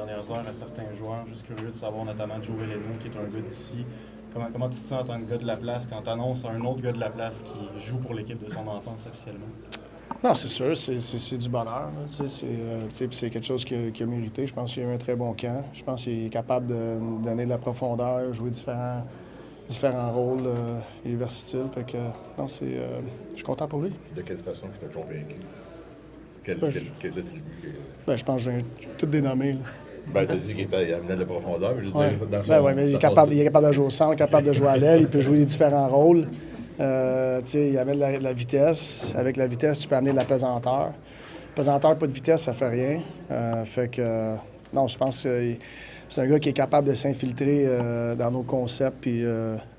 dernières heures à certains joueurs. Juste curieux de savoir, notamment Joe Veleno, qui est un gars d'ici. Comment tu te sens en tant que gars de la place quand tu annonces à un autre gars de la place qui joue pour l'équipe de son enfance officiellement? Non, c'est sûr, c'est du bonheur. C'est quelque chose qu'il a mérité. Je pense qu'il a eu un très bon camp. Je pense qu'il est capable de donner de la profondeur, jouer différents rôles. Il est versatile. Fait que, non, je suis content pour lui. De quelle façon tu t'as convaincu? Quels attributs? Je pense que j'ai tout dénommé. Tu as dit qu'il amenait de la profondeur, mais je Ouais. veux dire, dans Mais il est capable de jouer au centre, capable de jouer à l'aile, il peut jouer les différents rôles. Il amène de la vitesse. Avec la vitesse, tu peux amener de la pesanteur. Pesanteur, pas de vitesse, ça fait rien. Non, je pense que c'est un gars qui est capable de s'infiltrer dans nos concepts et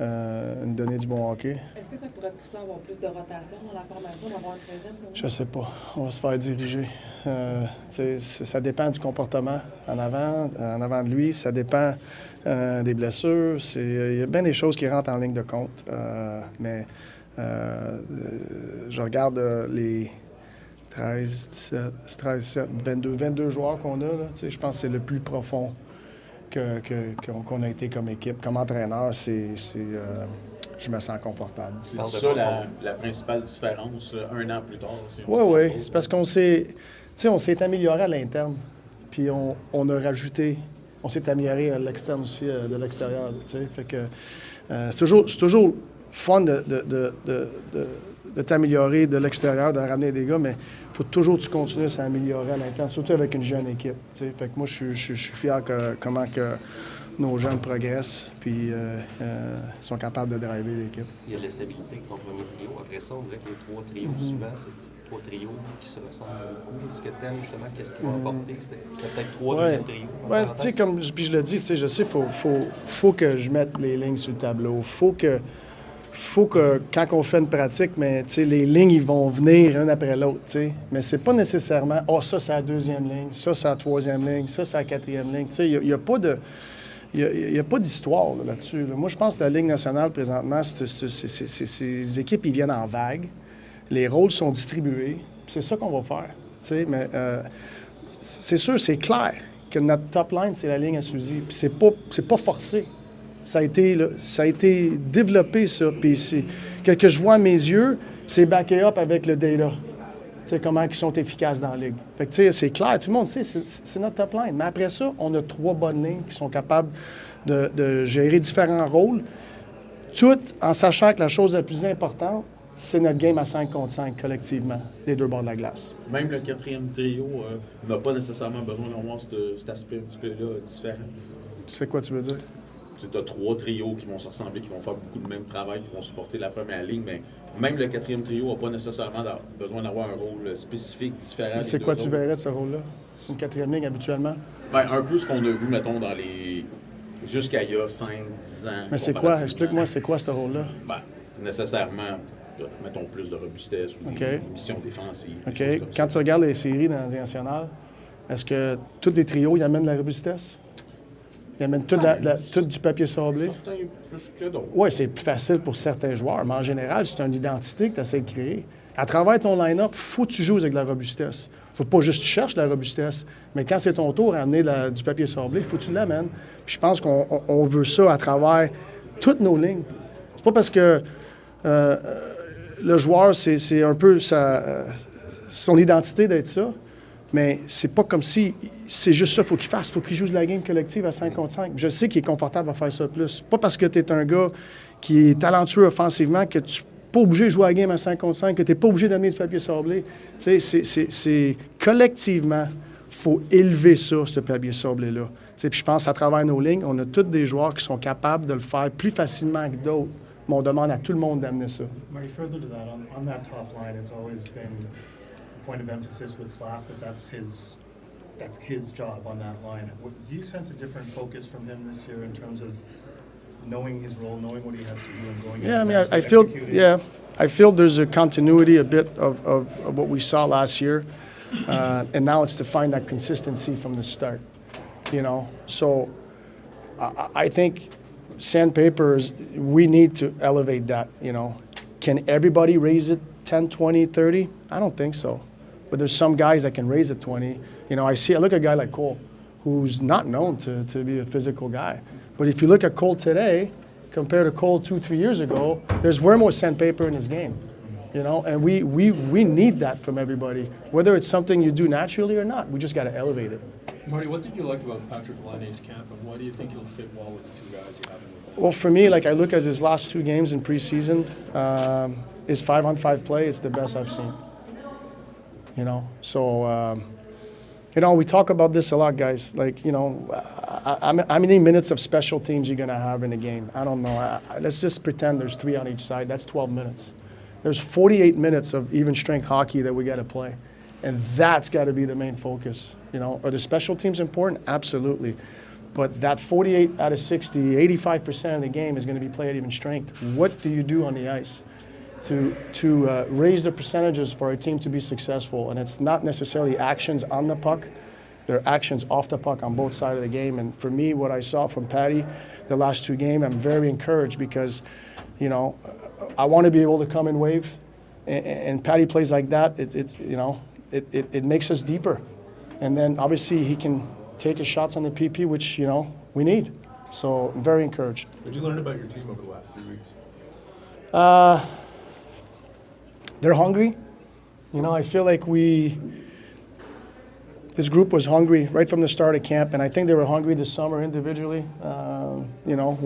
nous donner du bon hockey. Est-ce que ça pourrait te pousser à avoir plus de rotation dans la formation, d'avoir un 13e comme Je sais pas. On va se faire diriger. Ça dépend du comportement en avant de lui. Ça dépend des blessures. Il y a bien des choses qui rentrent en ligne de compte. Mais je regarde les 13, 17, 22 joueurs qu'on a. Là, je pense que c'est le plus profond qu'on a été comme équipe. Comme entraîneur, je me sens confortable. C'est ça la principale différence un an plus tard? Oui. C'est parce qu'on s'est amélioré à l'interne. Puis on a rajouté, on s'est amélioré à l'externe aussi, de l'extérieur. Fait que c'est toujours fun de t'améliorer de l'extérieur, de ramener des gars, mais il faut toujours que tu continues à s'améliorer à l'interne, surtout avec une jeune équipe. Fait que moi, je suis fier comment que nos jeunes progressent, puis sont capables de driver l'équipe. Il y a de la stabilité avec ton premier trio. Après ça, on dirait que les trois trios, souvent, c'est trois trios qui se ressemblent beaucoup. Est-ce que tu aimes justement qu'est-ce qu'ils vont apporter? C'était peut-être trois deuxièmes trios. Oui, tu sais, comme puis je le dis, je sais, faut que je mette les lignes sur le tableau. Faut que quand on fait une pratique, mais les lignes, ils vont venir une après l'autre. Mais c'est pas nécessairement « ça, c'est la deuxième ligne. Ça, c'est la troisième ligne. Ça, c'est la quatrième ligne. » Il n'y a pas de... Il n'y a pas d'histoire là-dessus. Moi, je pense que la Ligue nationale, présentement, ces équipes, ils viennent en vagues. Les rôles sont distribués. C'est ça qu'on va faire. Mais c'est sûr, c'est clair que notre top line, c'est la ligne à Suzy. Puis c'est pas forcé. Ça a été développé, ça. Puis que je vois à mes yeux, c'est backé up avec le data. Comment ils sont efficaces dans la Ligue. Fait que, c'est clair, tout le monde sait, c'est notre top line. Mais après ça, on a 3 bonnes lignes qui sont capables de gérer différents rôles, tout en sachant que la chose la plus importante, c'est notre game à 5 contre 5 collectivement, des deux bords de la glace. Même le quatrième trio n'a pas nécessairement besoin d'avoir cet aspect un petit peu là différent. C'est quoi tu veux dire? Tu as 3 trios qui vont se ressembler, qui vont faire beaucoup de même travail, qui vont supporter la première ligne, mais même le quatrième trio n'a pas nécessairement besoin d'avoir un rôle spécifique, différent. C'est quoi tu verrais de ce rôle-là? Une quatrième ligne habituellement? Bien, un peu ce qu'on a vu, mettons, dans les... jusqu'à il y a 5, 10 ans. Mais c'est quoi? Explique-moi, c'est quoi ce rôle-là? Bien, nécessairement, mettons, plus de robustesse ou des missions défensives. OK. Quand tu regardes les séries dans les nationales, est-ce que tous les trios, ils amènent de la robustesse? Ils amènent tout du papier sablé. Certains plus que d'autres. Oui, c'est plus facile pour certains joueurs, mais en général, c'est une identité que tu essaies de créer. À travers ton line-up, il faut que tu joues avec de la robustesse. Il ne faut pas juste que tu cherches de la robustesse, mais quand c'est ton tour à amener du papier sablé, il faut que tu l'amènes. Puis je pense qu'on veut ça à travers toutes nos lignes. C'est pas parce que le joueur, c'est un peu son identité d'être ça, mais c'est pas comme si c'est juste ça qu'il faut qu'il fasse. Il faut qu'il joue de la game collective à 5 contre 5. Je sais qu'il est confortable à faire ça plus. Pas parce que tu es un gars qui est talentueux offensivement que tu n'es pas obligé de jouer à la game à 5 contre 5, que tu n'es pas obligé d'amener du papier sablé. Tu sais, c'est collectivement, il faut élever ça, ce papier sablé-là. Puis je pense à travers nos lignes, on a tous des joueurs qui sont capables de le faire plus facilement que d'autres. Mais on demande à tout le monde d'amener ça. Marty, further to that, on that top line, it's always been a point of emphasis with Slav that's his job on that line. Do you sense a different focus from him this year in terms of knowing his role, knowing what he has to do, and going? Yeah, I mean, I feel there's a continuity a bit of what we saw last year, and now it's to find that consistency from the start. So I think sandpapers, we need to elevate that. Can everybody raise it 10, 20, 30? I don't think so. But there's some guys that can raise it 20. I look at a guy like Cole. who's not known to be a physical guy. But if you look at Cole today, compared to Cole 2-3 years ago, there's way more sandpaper in his game. You know, and we need that from everybody, whether it's something you do naturally or not. We just got to elevate it. Marty, what did you like about Patrick Laine's camp, and why do you think he'll fit well with the two guys you have in the Well, for me, like I look at his last 2 games in preseason, his 5-on-5 play, it's the best I've seen. You know, so you know, we talk about this a lot, guys. Like, you know, how many minutes of special teams you're gonna have in a game? I don't know. Let's just pretend there's 3 on each side. That's 12 minutes. There's 48 minutes of even strength hockey that we got to play. And that's got to be the main focus. You know, are the special teams important? Absolutely. But that 48 out of 60, 85% of the game is going to be played at even strength. What do you do on the ice to raise the percentages for a team to be successful? And it's not necessarily actions on the puck. There are actions off the puck on both sides of the game. And for me, what I saw from Patty the last 2 games, I'm very encouraged because, you know, I want to be able to come and wave, and Patty plays like that. It's you know, it makes us deeper, and then obviously he can take his shots on the PP, which, you know, we need. So I'm very encouraged. What did you learn about your team over the last 3 weeks? They're hungry. You know, I feel like this group was hungry right from the start of camp, and I think they were hungry this summer individually. You know,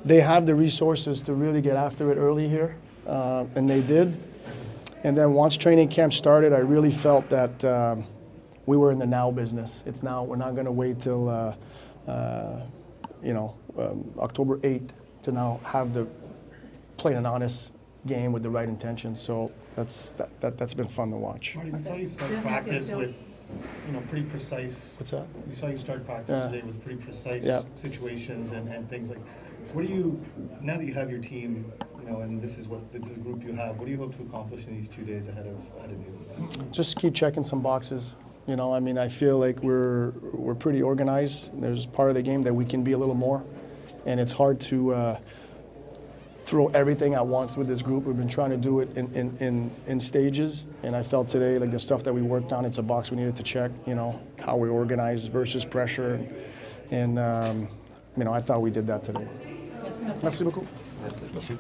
they have the resources to really get after it early here, and they did. And then once training camp started, I really felt that we were in the now business. It's now. We're not going to wait till you know, October 8th to now have the play an honest game with the right intentions. So that's been fun to watch. Marty, we saw you start practice with, you know, pretty precise. What's that? We saw you start practice today with pretty precise situations and things like. What do you, now that you have your team, you know, and this is a group you have, what do you hope to accomplish in these 2 days ahead of you? Just keep checking some boxes. You know, I mean, I feel like we're pretty organized. There's part of the game that we can be a little more, and it's hard to throw everything at once with this group. We've been trying to do it in stages, and I felt today like the stuff that we worked on, it's a box we needed to check. You know, how we organize versus pressure, and you know, I thought we did that today. Merci beaucoup. Merci.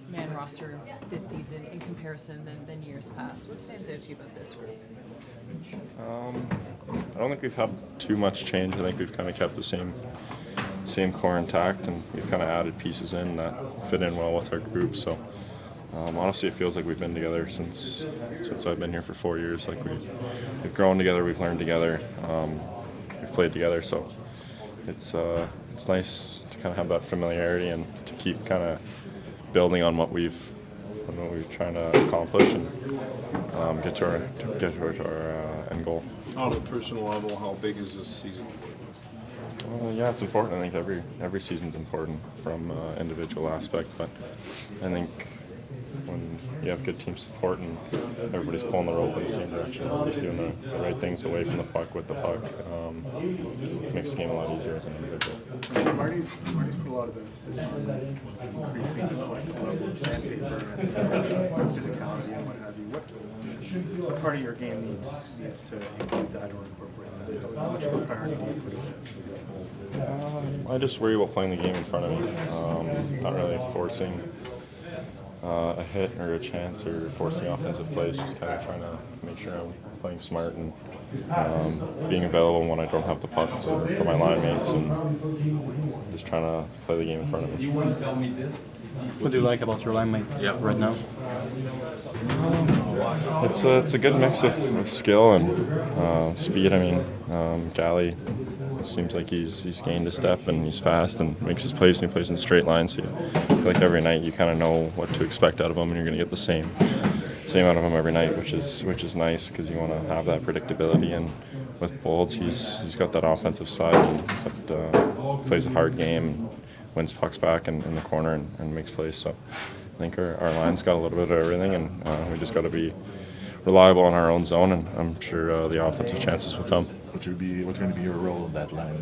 Man roster this season in comparison than years past. What stands out to you about this group? I don't think we've had too much change. I think we've kind of kept the same core intact, and we've kind of added pieces in that fit in well with our group. So honestly, it feels like we've been together since I've been here for 4 years. Like we've grown together, we've learned together, we've played together. So it's nice to kind of have that familiarity and to keep kind of building on what we're trying to accomplish and get to our end goal. On a personal level, how big is this season for you? Well, yeah, it's important. I think every season's important from individual aspect, but I think when you have good team support and everybody's pulling the rope in the same direction, everybody's doing the right things away from the puck with the puck, it makes the game a lot easier as an individual. Marty's put a lot of emphasis on increasing the collective level of sandpaper and physicality and what have you. What part of your game needs to include that or incorporate that? How much of a priority do you put in it? I just worry about playing the game in front of me, not really forcing a hit or a chance or forcing offensive plays, just kind of trying to make sure I'm playing smart and being available when I don't have the puck for my line mates and just trying to play the game in front of me. What do you like about your line mate right now? It's a good mix of skill and speed. I mean, Gally seems like he's gained a step and he's fast and makes his plays and he plays in straight lines. So I feel like every night you kind of know what to expect out of him and you're going to get the same out of him every night, which is nice because you want to have that predictability. And with Bolds, he's got that offensive side but plays a hard game, wins pucks back in the corner and makes plays. So I think our line's got a little bit of everything, and we just got to be reliable in our own zone, and I'm sure the offensive chances will come. What's going to be your role in that line?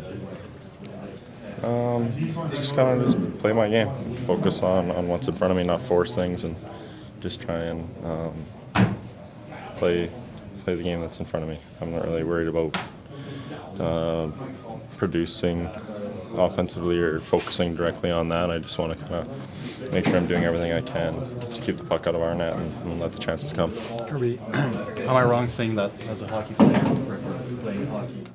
Just kind of just play my game, focus on what's in front of me, not force things, and just try and play the game that's in front of me. I'm not really worried about producing offensively or focusing directly on that. I just want to kind of make sure I'm doing everything I can to keep the puck out of our net and let the chances come. Kirby, am I wrong saying that as a hockey player, playing hockey?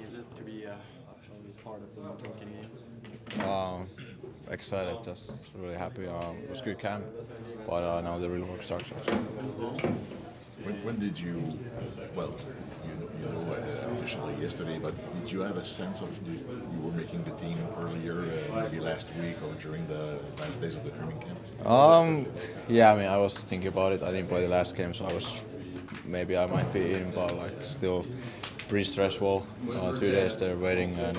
Is it to be officially part of the Montreal Canadiens? Excited, just really happy. It was a good camp, but now the real work starts. When did you, well, you know officially yesterday, but did you have a sense of you were making the team earlier, maybe last week or during the last days of the training camp? Yeah, I mean, I was thinking about it. I didn't play the last game, so maybe I might be in, but like still pretty stressful. 2 days there waiting, and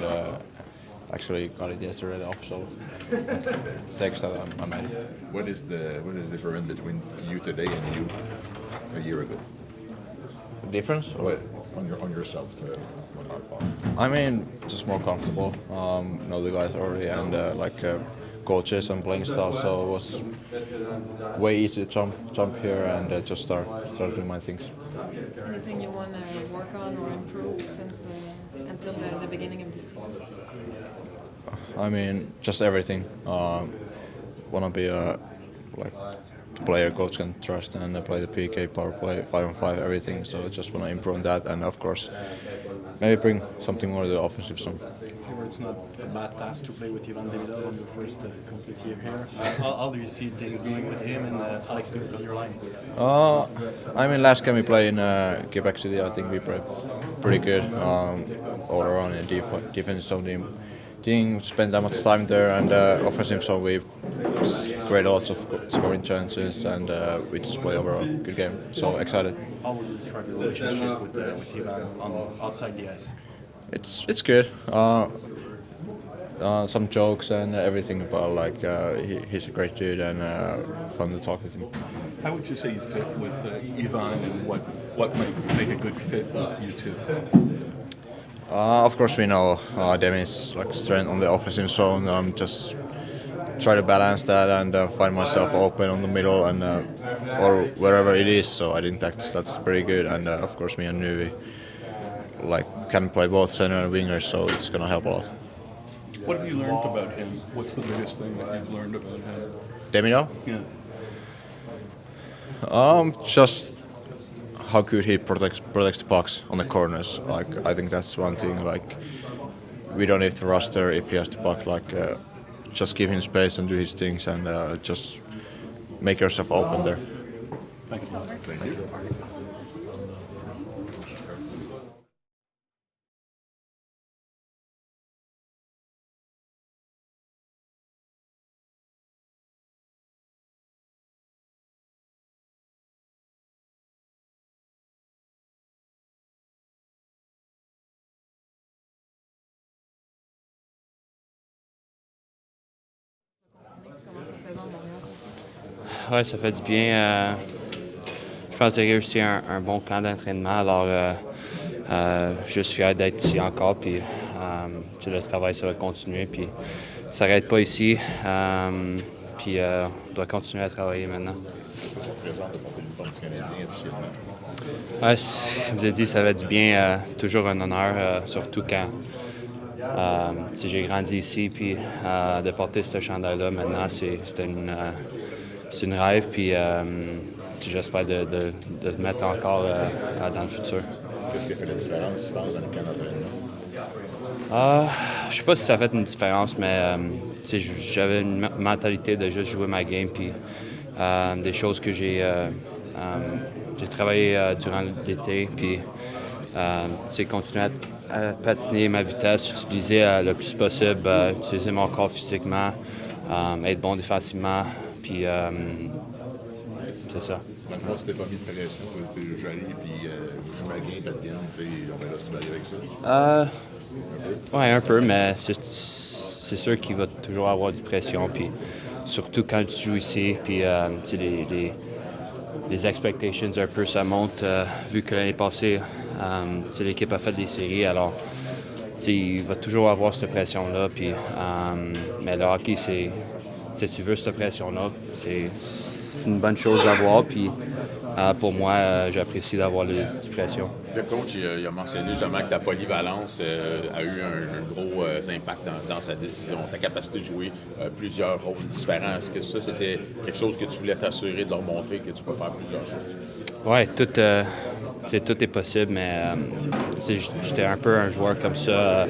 actually got it yesterday off, so thanks that I made it. What is different between you today and you a year ago? The difference? Or? On yourself, I mean, just more comfortable. Know the guys already, and coaches and playing style, so it was way easy to jump here and just start doing my things. Anything you want to work on or improve until the beginning of this season? I mean, just everything. Want to be a player coach can trust and play the PK, power play, 5-on-5, everything. So I just want to improve on that, and of course, maybe bring something more to the offensive zone. It's not a bad task to play with Ivan Davidov on your first complete year here. How do you see things going with him and Alex Newt on your line? I mean, last game we played in Quebec City, I think we played pretty good all around in the defense zone. Didn't spend that much time there, and offensive zone we created lots of scoring chances, and we just played overall good game. So excited. How would you describe your relationship with Ivan outside the ice? It's good. Some jokes and everything, but he's a great dude and fun to talk with him. How would you say you fit with Ivan, and what might make a good fit with you two? Of course, we know Demi's strength on the offensive zone. Just try to balance that and find myself open on the middle and or wherever it is. So I think that's pretty good. And of course, me and Nuvi can play both center and winger, so it's gonna help a lot. What have you learned about him? What's the biggest thing that you've learned about him? Demino? Yeah. Just how good he protects the pucks on the corners. Like I think that's one thing. Like we don't need to roster if he has the puck. Like just give him space and do his things, and just make yourself open there. Thank you. Thank you. Ouais, ça fait du bien. Je pense que j'ai réussi un bon camp d'entraînement. Alors, je suis fier d'être ici encore. Puis, le travail, ça va continuer. Puis, ça s'arrête pas ici. Puis, on doit continuer à travailler maintenant. Ça représente de porter l'uniforme du Canadien officiellement. Ouais, comme je l'ai dit, ça fait du bien. Toujours un honneur, surtout quand j'ai grandi ici. Puis, de porter ce chandail-là maintenant, c'est une rêve. Puis, j'espère de le mettre encore dans le futur. Qu'est-ce qui a fait la différence, tu penses, dans le camp d'entraînement? Je sais pas si ça a fait une différence, mais j'avais une mentalité de juste jouer ma game. Puis, des choses que j'ai travaillé durant l'été. Puis, continuer à patiner ma vitesse, utiliser le plus possible, utiliser mon corps physiquement, être bon défensivement. Puis, c'est ça. Dans le fond, tu t'es pas mis de pression, tu es joli, puis je joue ma game, pas de game, on verra ce qui va arriver avec ça. Oui, un peu, mais c'est sûr qu'il va toujours avoir du pression. Puis, surtout quand tu joues ici, puis les expectations un peu, ça monte, vu que l'année passée, l'équipe a fait des séries, alors il va toujours avoir cette pression-là. Puis, mais le hockey, si tu veux cette pression-là, c'est une bonne chose d'avoir. Puis pour moi, j'apprécie d'avoir la pression. Le coach il a mentionné justement que ta polyvalence a eu un gros impact dans sa décision, ta capacité de jouer plusieurs rôles différents. Est-ce que ça, c'était quelque chose que tu voulais t'assurer de leur montrer que tu peux faire plusieurs choses? Oui, tout est possible, mais j'étais un peu un joueur comme ça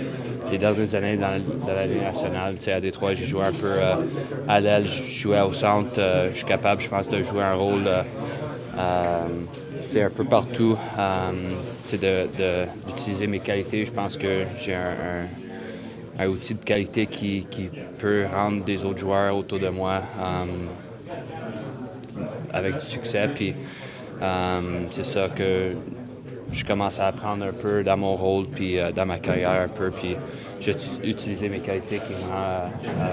les dernières années dans la Ligue nationale. À Détroit, j'ai joué un peu à l'aile, je jouais au centre. Je suis capable, je pense, de jouer un rôle un peu partout, d'utiliser mes qualités. Je pense que j'ai un outil de qualité qui peut rendre des autres joueurs autour de moi avec du succès. Puis, c'est ça que je commence à apprendre un peu dans mon rôle, puis dans ma carrière un peu, puis j'ai utilisé mes qualités qui me rendent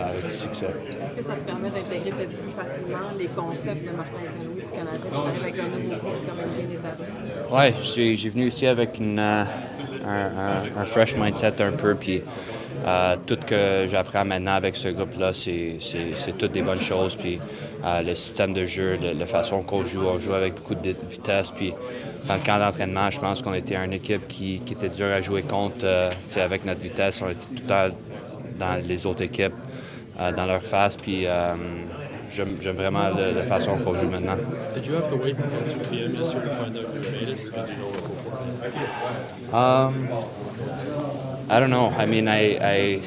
avec du succès. Est-ce que ça te permet d'intégrer peut-être plus facilement les concepts de Martin Saint-Louis du Canadien? Tu arrives avec un nouveau groupe quand même bien établi. Oui, j'ai venu ici avec un fresh mindset un peu, puis tout ce que j'apprends maintenant avec ce groupe-là, c'est toutes des bonnes choses. Puis le système de jeu, la façon qu'on joue, on joue avec beaucoup de vitesse. Puis dans le camp d'entraînement, je pense qu'on était une équipe qui était dure à jouer contre. Avec notre vitesse, on était tout le temps dans les autres équipes, dans leur face. Puis j'aime vraiment la façon qu'on joue maintenant. Did you have to wait until 2 p.m. yesterday to find out you made it? Did you know beforehand? I don't know. I mean, I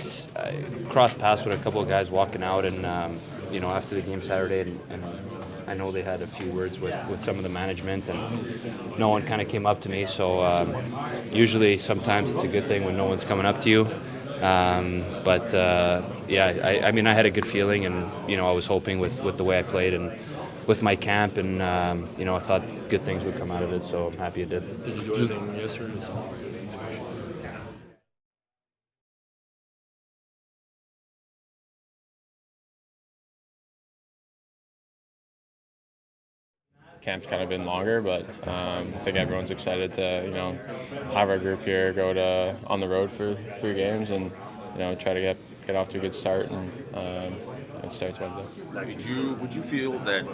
crossed paths with a couple of guys walking out, and after the game Saturday, and I know they had a few words with some of the management, and no one kind of came up to me. So usually, sometimes it's a good thing when no one's coming up to you. But I mean, I had a good feeling, and I was hoping with the way I played and with my camp, and I thought good things would come out of it. So I'm happy it did. Did you do anything yesterday? Camp's kind of been longer, but I think everyone's excited to have our group here go on the road for 3 games and try to get off to a good start, and it starts Wednesday. Would you feel that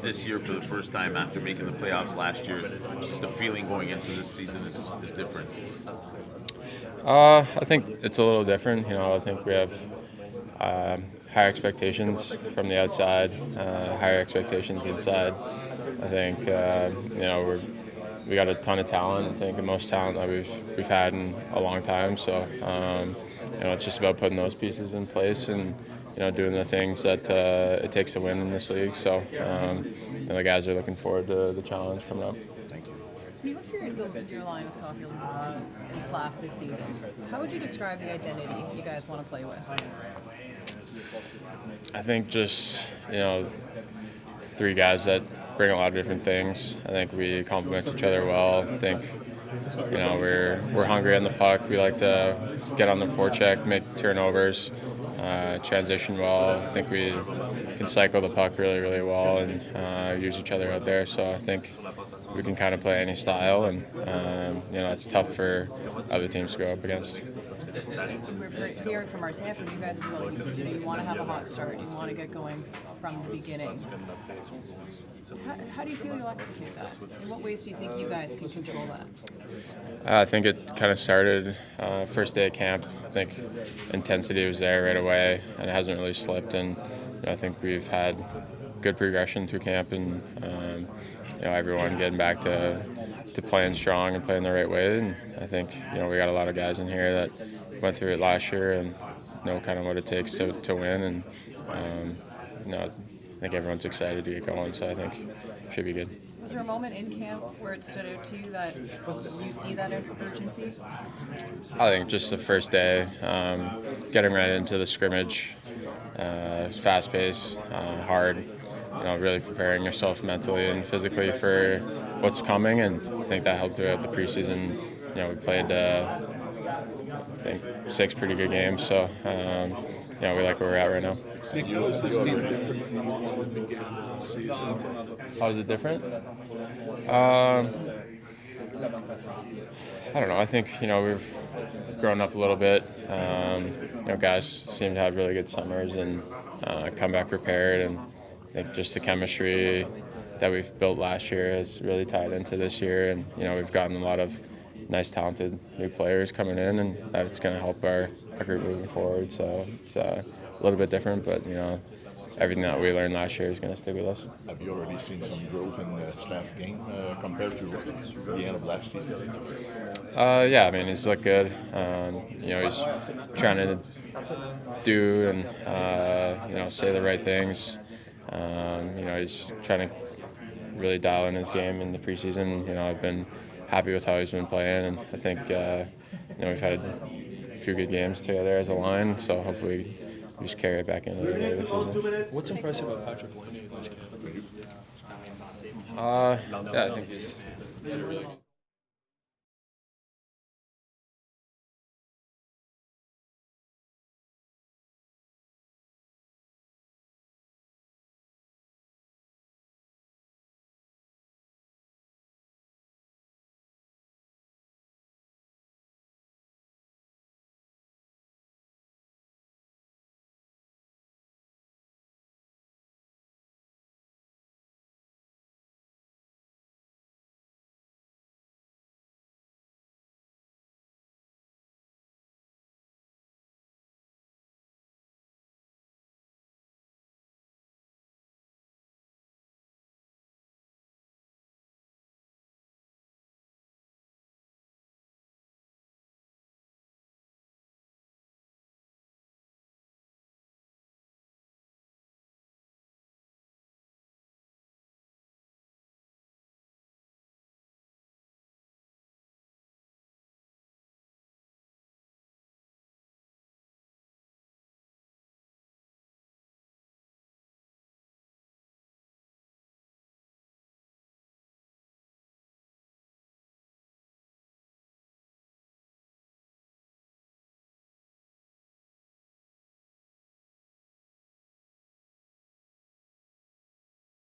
this year, for the first time after making the playoffs last year, just the feeling going into this season is different? I think it's a little different. I think we have higher expectations from the outside, higher expectations inside. I think we got a ton of talent. I think the most talent that we've had in a long time. So it's just about putting those pieces in place and doing the things that it takes to win in this league. So the guys are looking forward to the challenge coming up. Thank you. When you look at your line with Caulfield and Slav this season, how would you describe the identity you guys want to play with? I think just three guys that bring a lot of different things. I think we complement each other well. I think we're hungry on the puck. We like to get on the forecheck, make turnovers, transition well. I think we can cycle the puck really, really well and use each other out there. So I think we can kind of play any style, and it's tough for other teams to go up against. We're hearing from our staff, from you guys as well. You want to have a hot start. You want to get going from the beginning. How do you feel you'll execute that? In what ways do you think you guys can control that? I think it kind of started first day of camp. I think intensity was there right away, and it hasn't really slipped. And I think we've had good progression through camp, and everyone getting back to playing strong and playing the right way. And I think we got a lot of guys in here that went through it last year and know kind of what it takes to win. And I think everyone's excited to get going, so I think it should be good. Was there a moment in camp where it stood out to you that you see that urgency? I think just the first day, getting right into the scrimmage, fast-paced, hard, really preparing yourself mentally and physically for what's coming, and I think that helped throughout the preseason. We played, I think, 6 pretty good games, so we like where we're at right now. How is this team different from the one that began the season? How is it different? I don't know. I think we've grown up a little bit. Guys seem to have really good summers and come back prepared, and I think just the chemistry that we've built last year has really tied into this year, and we've gotten a lot of nice, talented new players coming in, and that's going to help our group moving forward. So it's a little bit different, but everything that we learned last year is going to stick with us. Have you already seen some growth in Slav's game compared to the end of last season? Yeah, I mean, he's looked good. He's trying to do and say the right things. He's trying to really dial in his game in the preseason. I've been happy with how he's been playing, and I think we've had a few good games together as a line, so hopefully we just carry it back into the regular season. What's impressive about Patrick Veleno in this camp? Yeah, I think he's